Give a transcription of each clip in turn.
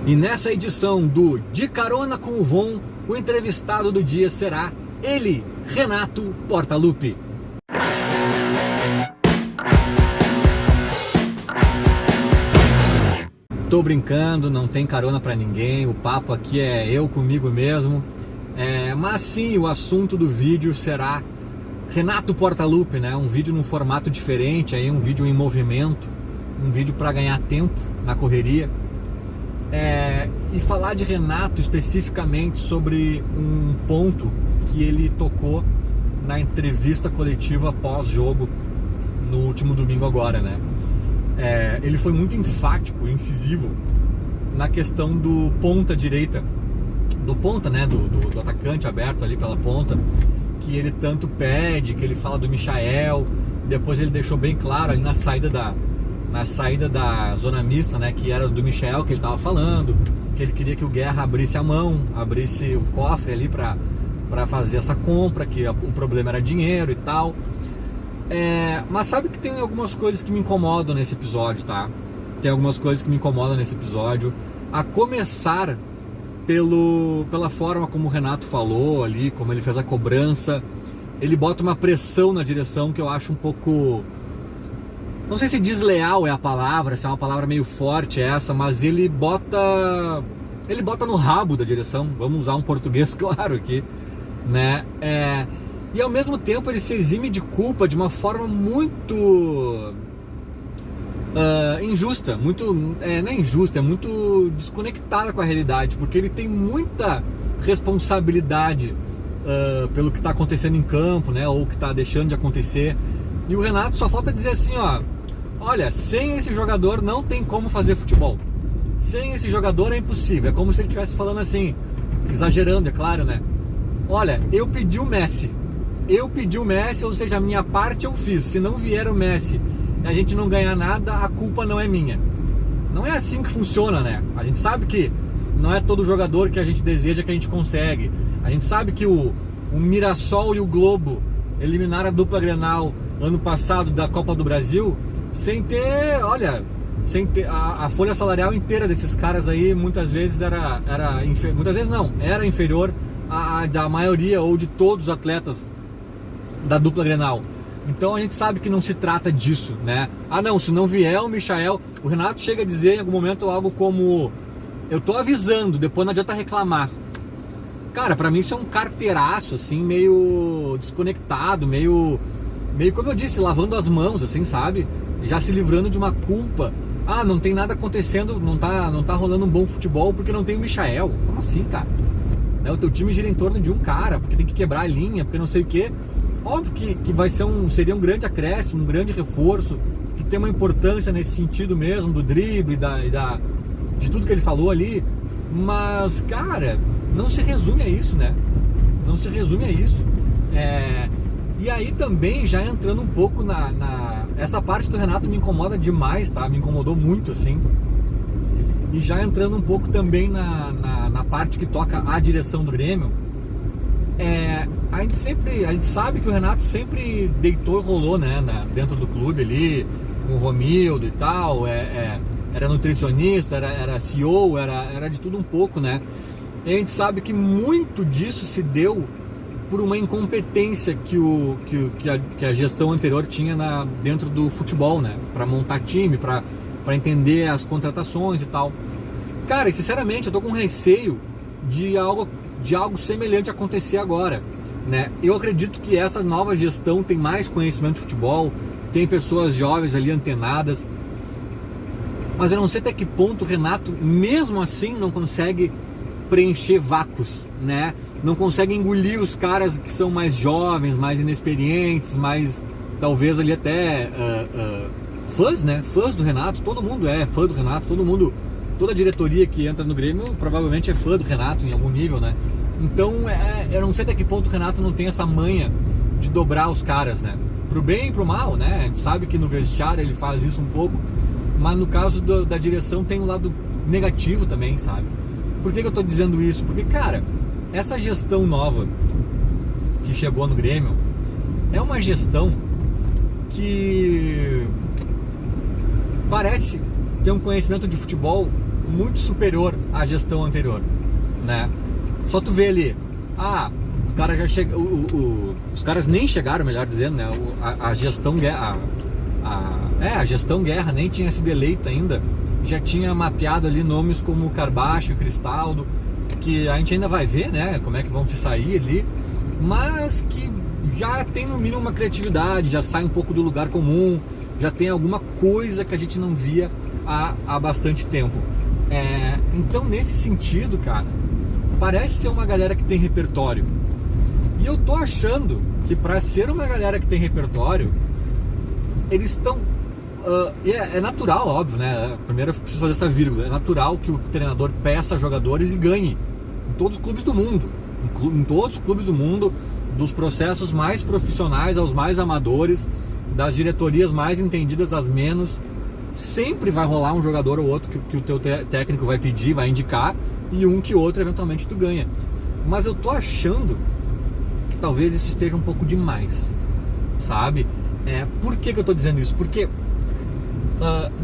E nessa edição do De Carona com o Von, o entrevistado do dia será ele, Renato Portaluppi. Tô brincando, não tem carona pra ninguém, o papo aqui é eu comigo mesmo. Mas sim, o assunto do vídeo será Renato Portaluppi, né? Um vídeo num formato diferente, aí um vídeo em movimento, um vídeo para ganhar tempo na correria. E falar de Renato especificamente sobre um ponto que ele tocou na entrevista coletiva pós-jogo no último domingo agora, né? Ele foi muito enfático e incisivo na questão do ponta direita, do ponta, né? Do atacante aberto ali pela ponta, que ele tanto pede, que ele fala do Michael. Depois ele deixou bem claro ali na saída da zona mista, né, que era do Michael que ele estava falando, que ele queria que o Guerra abrisse a mão, abrisse o cofre ali para fazer essa compra, que o problema era dinheiro e tal. Mas sabe que tem algumas coisas que me incomodam nesse episódio, tá? Tem algumas coisas que me incomodam nesse episódio, a começar pela forma como o Renato falou ali, como ele fez a cobrança. Ele bota uma pressão na direção que eu acho um pouco... Não sei se desleal é a palavra, se é uma palavra meio forte essa, mas ele bota no rabo da direção, vamos usar um português claro aqui, né? E ao mesmo tempo ele se exime de culpa de uma forma muito injusta, não é injusta, é muito desconectada com a realidade, porque ele tem muita responsabilidade pelo que está acontecendo em campo, né? Ou que está deixando de acontecer. E o Renato só falta dizer assim, ó: olha, sem esse jogador não tem como fazer futebol. Sem esse jogador é impossível. É como se ele estivesse falando assim, exagerando, é claro, né? Olha, eu pedi o Messi, ou seja, a minha parte eu fiz. Se não vier o Messi e a gente não ganhar nada, a culpa não é minha. Não é assim que funciona, né? A gente sabe que não é todo jogador que a gente deseja que a gente consegue. A gente sabe que o Mirassol e o Globo eliminaram a dupla Grenal ano passado da Copa do Brasil sem ter a folha salarial inteira desses caras aí. Muitas vezes era inferior à da maioria ou de todos os atletas da dupla Grenal. Então a gente sabe que não se trata disso, né? Não, se não vier o Michael, o Renato chega a dizer em algum momento algo como: eu tô avisando, depois não adianta reclamar. Cara, pra mim isso é um carteiraço, assim, meio desconectado, meio como eu disse, lavando as mãos, assim, sabe? Já se livrando de uma culpa. Não tem nada acontecendo, não tá rolando um bom futebol porque não tem o Michael. Como assim, cara? O teu time gira em torno de um cara, porque tem que quebrar a linha, porque não sei o quê. Óbvio que seria um grande acréscimo, um grande reforço, que tem uma importância nesse sentido mesmo, do drible, de tudo que ele falou ali. Mas, cara, não se resume a isso, né? Não se resume a isso. E aí também, já entrando um pouco essa parte do Renato me incomoda demais, tá? Me incomodou muito, assim. E já entrando um pouco também na parte que toca a direção do Grêmio, a gente sabe que o Renato sempre deitou e rolou, né? Dentro do clube ali, com o Romildo e tal, era nutricionista, era CEO, era de tudo um pouco, né? E a gente sabe que muito disso se deu por uma incompetência que a gestão anterior tinha dentro do futebol, né? Para montar time, para entender as contratações e tal. Cara, e sinceramente eu tô com receio de algo semelhante acontecer agora, né? Eu acredito que essa nova gestão tem mais conhecimento de futebol, tem pessoas jovens ali antenadas, mas eu não sei até que ponto o Renato, mesmo assim, não consegue preencher vácuos, né? Não consegue engolir os caras que são mais jovens, mais inexperientes, mais, talvez ali até fãs, né? Fãs do Renato. Todo mundo é fã do Renato, toda a diretoria que entra no Grêmio provavelmente é fã do Renato em algum nível, né? Então eu não sei até que ponto o Renato não tem essa manha de dobrar os caras, né? Pro bem e pro mal, né? A gente sabe que no vestiário ele faz isso um pouco, mas no caso da direção tem um lado negativo também, sabe? Por que eu tô dizendo isso? Porque, cara, essa gestão nova que chegou no Grêmio é uma gestão que parece ter um conhecimento de futebol muito superior à gestão anterior, né? Só tu vê ali, o cara já chega, os caras nem chegaram, melhor dizendo, né? A gestão Guerra, a gestão Guerra nem tinha sido eleita ainda, já tinha mapeado ali nomes como Carbacho e Cristaldo, que a gente ainda vai ver, né? Como é que vão se sair ali, mas que já tem no mínimo uma criatividade, já sai um pouco do lugar comum, já tem alguma coisa que a gente não via há bastante tempo. Então, nesse sentido, cara, parece ser uma galera que tem repertório. E eu tô achando que para ser uma galera que tem repertório, eles estão... é natural, óbvio, né? Primeiro eu preciso fazer essa vírgula. É natural que o treinador peça jogadores e ganhe. Em todos os clubes do mundo. Em todos os clubes do mundo, dos processos mais profissionais aos mais amadores, das diretorias mais entendidas às menos, sempre vai rolar um jogador ou outro que o teu técnico vai pedir, vai indicar, e um que outro eventualmente tu ganha. Mas eu tô achando que talvez isso esteja um pouco demais, sabe? Por que eu tô dizendo isso? Porque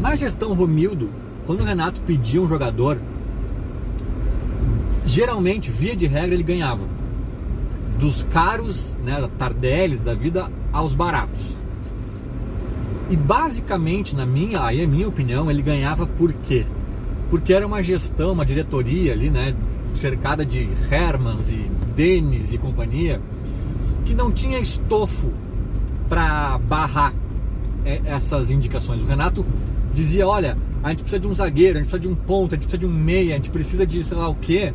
na gestão Romildo, quando o Renato pedia um jogador, geralmente, via de regra, ele ganhava. Dos caros, né, Tardellis da vida, aos baratos. E basicamente, na minha opinião, ele ganhava por quê? Porque era uma gestão, uma diretoria ali, né, cercada de Hermans e Denis e companhia, que não tinha estofo para barrar essas indicações. O Renato dizia, olha, a gente precisa de um zagueiro, a gente precisa de um ponta, a gente precisa de um meia, a gente precisa de sei lá o quê.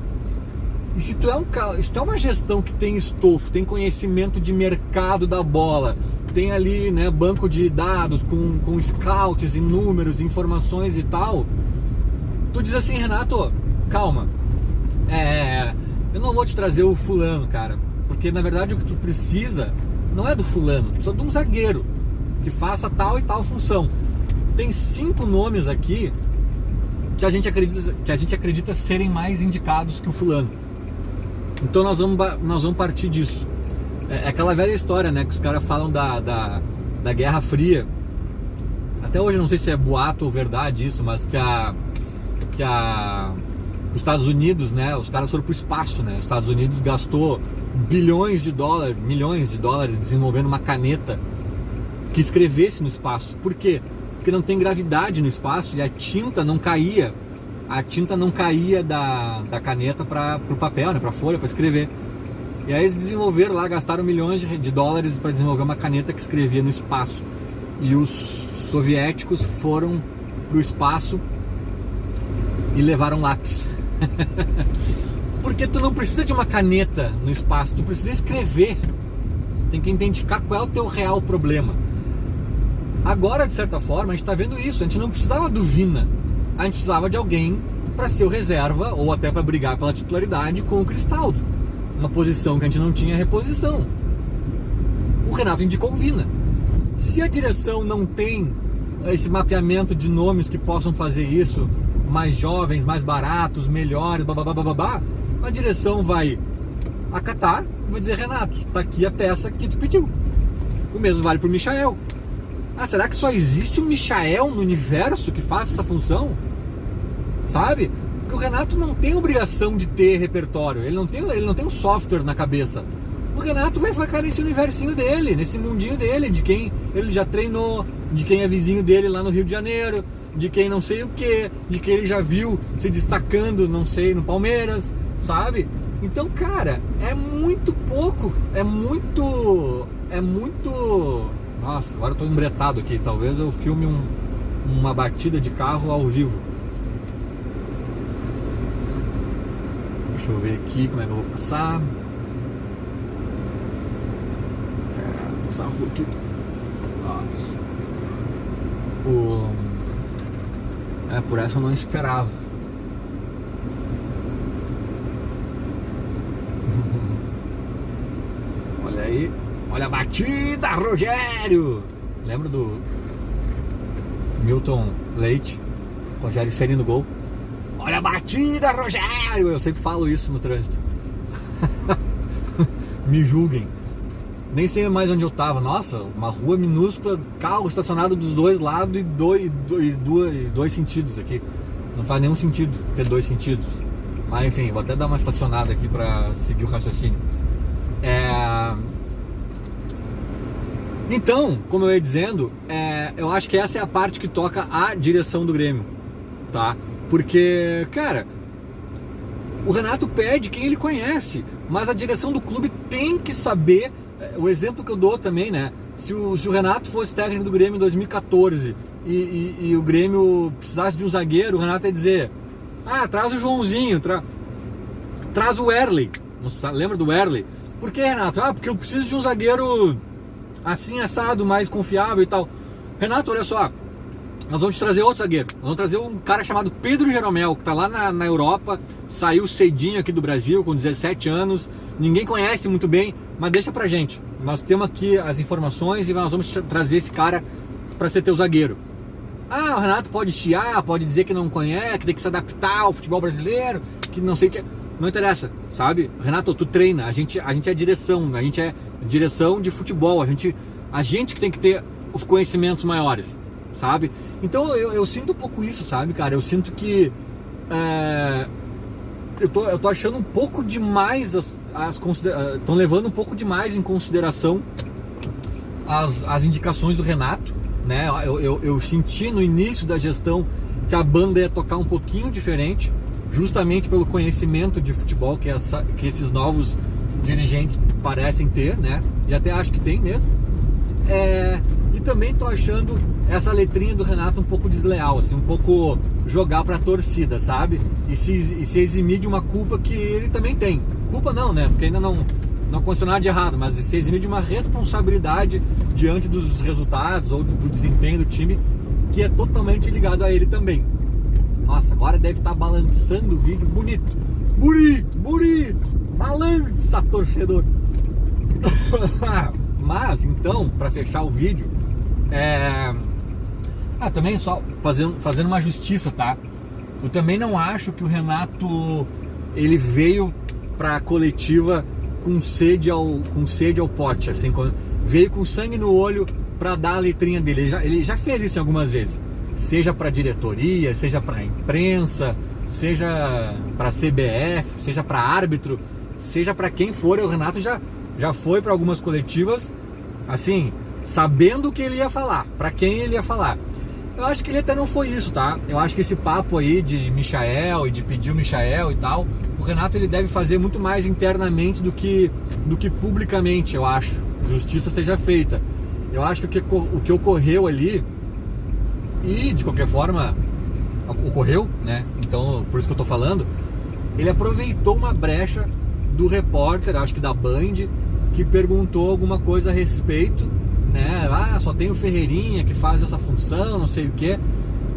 E se tu é uma gestão que tem estofo, tem conhecimento de mercado da bola, tem ali, né, banco de dados com scouts e números, informações e tal, tu diz assim, Renato, calma, eu não vou te trazer o fulano, cara, porque na verdade o que tu precisa não é do fulano, tu precisa de um zagueiro que faça tal e tal função. Tem 5 nomes aqui que a gente acredita serem mais indicados que o fulano. Então nós vamos partir disso. É aquela velha história, né, que os caras falam da Guerra Fria. Até hoje eu não sei se é boato ou verdade isso, mas que os Estados Unidos, né, os caras foram pro espaço, né? Os Estados Unidos gastou milhões de dólares desenvolvendo uma caneta que escrevesse no espaço. Por quê? Porque não tem gravidade no espaço e a tinta não caía da caneta para o papel, né, para a folha, para escrever. E aí eles desenvolveram lá, gastaram milhões de dólares para desenvolver uma caneta que escrevia no espaço. E os soviéticos foram pro espaço e levaram lápis. Porque tu não precisa de uma caneta no espaço, tu precisa escrever. Tem que identificar qual é o teu real problema. Agora, de certa forma, a gente está vendo isso. A gente não precisava do Vina, a gente precisava de alguém para ser o reserva ou até para brigar pela titularidade com o Cristaldo, uma posição que a gente não tinha reposição. O Renato indicou o Vina. Se a direção não tem esse mapeamento de nomes que possam fazer isso, mais jovens, mais baratos, melhores, babá, a direção vai acatar e vai dizer, Renato, tá aqui a peça que tu pediu. O mesmo vale pro Michael. Será que só existe um Michael no universo que faz essa função? Sabe? Porque o Renato não tem obrigação de ter repertório, ele não tem um software na cabeça. O Renato vai ficar nesse universinho dele, nesse mundinho dele, de quem ele já treinou, de quem é vizinho dele lá no Rio de Janeiro, de quem não sei o que, de quem ele já viu se destacando, não sei, no Palmeiras, sabe? Então, cara, é muito pouco, é muito... Nossa, agora eu tô embretado aqui, talvez eu filme uma batida de carro ao vivo. Deixa eu ver aqui como é que eu vou passar. Passar a rua aqui. Por essa eu não esperava. Olha aí. Olha a batida, Rogério! Lembra do Milton Leite? Rogério Ceni no gol. Olha a batida, Rogério! Eu sempre falo isso no trânsito. Me julguem. Nem sei mais onde eu tava. Nossa, uma rua minúscula, carro estacionado dos dois lados e dois sentidos aqui. Não faz nenhum sentido ter dois sentidos. Mas enfim, vou até dar uma estacionada aqui para seguir o raciocínio. Então, como eu ia dizendo, eu acho que essa é a parte que toca a direção do Grêmio, tá? Porque, cara, o Renato pede quem ele conhece, mas a direção do clube tem que saber. O exemplo que eu dou também, né? Se o Renato fosse técnico do Grêmio em 2014 e o Grêmio precisasse de um zagueiro, o Renato ia dizer: traz o Joãozinho, traz o Wehrli. Lembra do Wehrli? Por que, Renato? Porque eu preciso de um zagueiro assim, assado, mais confiável e tal. Renato, olha só, nós vamos te trazer outro zagueiro. Nós vamos trazer um cara chamado Pedro Jeromel, que tá lá na Europa, saiu cedinho aqui do Brasil, com 17 anos, ninguém conhece muito bem, mas deixa pra gente. Nós temos aqui as informações e nós vamos trazer esse cara pra ser teu zagueiro. O Renato pode chiar, pode dizer que não conhece, que tem que se adaptar ao futebol brasileiro, que não sei o que. Não interessa, sabe? Renato, tu treina, a gente é direção, a gente é direção de futebol, a gente que tem que ter os conhecimentos maiores, sabe? Então eu sinto um pouco isso, sabe, cara? Eu sinto que eu tô achando um pouco demais estão levando um pouco demais em consideração as indicações do Renato, né? Eu senti no início da gestão que a banda ia tocar um pouquinho diferente, justamente pelo conhecimento de futebol que esses novos dirigentes parecem ter, né? E até acho que tem mesmo. E também tô achando essa letrinha do Renato um pouco desleal, assim, um pouco jogar pra torcida, sabe? E se eximir de uma culpa que ele também tem. Culpa não, né? Porque ainda não aconteceu nada de errado, mas se eximir de uma responsabilidade diante dos resultados ou do desempenho do time, que é totalmente ligado a ele também. Nossa, agora deve estar balançando o vídeo bonito. Bonito! Balança, torcedor! Mas, então, para fechar o vídeo, também só fazendo uma justiça, tá? Eu também não acho que o Renato, ele veio pra coletiva com sede ao pote, assim, veio com sangue no olho pra dar a letrinha dele. Ele já fez isso algumas vezes. Seja para diretoria, seja para imprensa, seja para CBF, seja para árbitro, seja para quem for. O Renato já foi para algumas coletivas, assim, sabendo o que ele ia falar, para quem ele ia falar. Eu acho que ele até não foi isso, tá? Eu acho que esse papo aí de Michael e de pedir o Michael e tal, o Renato ele deve fazer muito mais internamente do que publicamente, eu acho. Justiça seja feita. Eu acho que o que ocorreu ali, e de qualquer forma ocorreu, né? Então, por isso que eu tô falando, ele aproveitou uma brecha do repórter, acho que da Band, que perguntou alguma coisa a respeito, né? Só tem o Ferreirinha que faz essa função, não sei o que.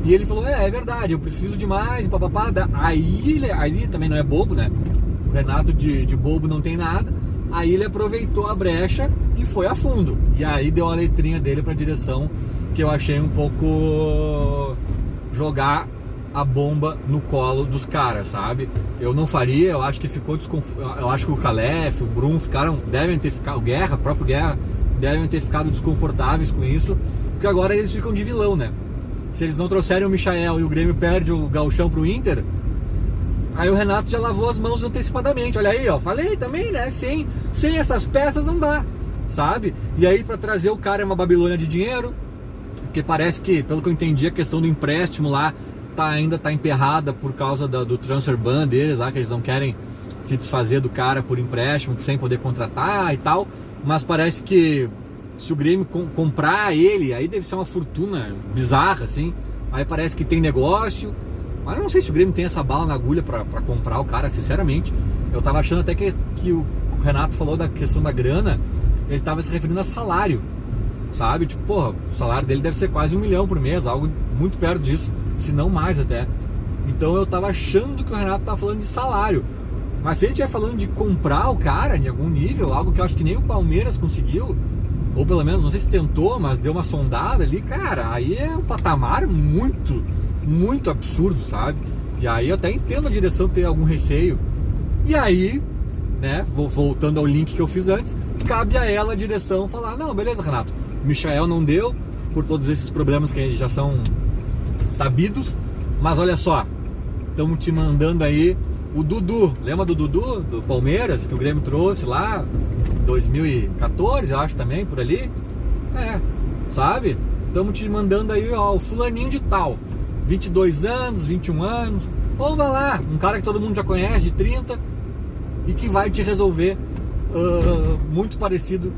E ele falou, é verdade, eu preciso de mais, papapá. Aí ele também não é bobo, né? O Renato de bobo não tem nada. Aí ele aproveitou a brecha e foi a fundo. E aí deu a letrinha dele pra direção, que eu achei um pouco jogar a bomba no colo dos caras, sabe? Eu não faria, eu acho que ficou eu acho que o Calef, o Brum devem ter ficado, o próprio Guerra, devem ter ficado desconfortáveis com isso, porque agora eles ficam de vilão, né? Se eles não trouxerem o Michael e o Grêmio perde o gauchão pro Inter, aí o Renato já lavou as mãos antecipadamente. Olha aí, ó, falei também, né? Sem essas peças não dá, sabe? E aí pra trazer o cara é uma Babilônia de dinheiro, porque parece que, pelo que eu entendi, a questão do empréstimo lá ainda tá emperrada por causa do transfer ban deles lá, que eles não querem se desfazer do cara por empréstimo, sem poder contratar e tal. Mas parece que se o Grêmio comprar ele, aí deve ser uma fortuna bizarra, assim. Aí parece que tem negócio. Mas eu não sei se o Grêmio tem essa bala na agulha pra comprar o cara, sinceramente. Eu tava achando até que o Renato falou da questão da grana, ele tava se referindo a salário, sabe? Tipo, porra, o salário dele deve ser quase 1 milhão por mês, algo muito perto disso, se não mais até. Então eu tava achando que o Renato tava falando de salário. Mas se ele estiver falando de comprar o cara em algum nível, algo que eu acho que nem o Palmeiras conseguiu, ou pelo menos, não sei se tentou, mas deu uma sondada ali, cara, aí é um patamar muito, muito absurdo, sabe? E aí eu até entendo a direção ter algum receio. E aí, né, voltando ao link que eu fiz antes, cabe a ela, a direção, falar, não, beleza, Renato, o Michael não deu, por todos esses problemas que já são sabidos, mas olha só, Estamos te mandando aí o Dudu. Lembra do Dudu, do Palmeiras, que o Grêmio trouxe lá 2014, eu acho também, por ali? Sabe? Estamos te mandando aí, ó, o fulaninho de tal, 22 anos, 21 anos, ou vai lá, um cara que todo mundo já conhece, de 30, e que vai te resolver muito parecido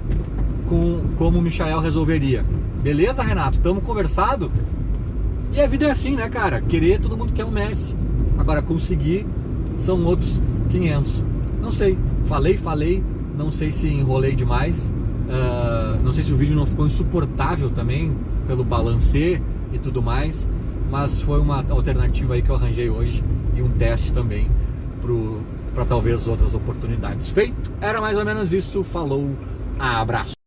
com como o Michael resolveria. Beleza, Renato? Estamos conversado? E a vida é assim, né, cara? Querer, todo mundo quer um Messi. Agora, conseguir são outros 500. Não sei, falei, não sei se enrolei demais, não sei se o vídeo não ficou insuportável também pelo balancê e tudo mais, mas foi uma alternativa aí que eu arranjei hoje e um teste também para talvez outras oportunidades. Feito, era mais ou menos isso. Falou, abraço.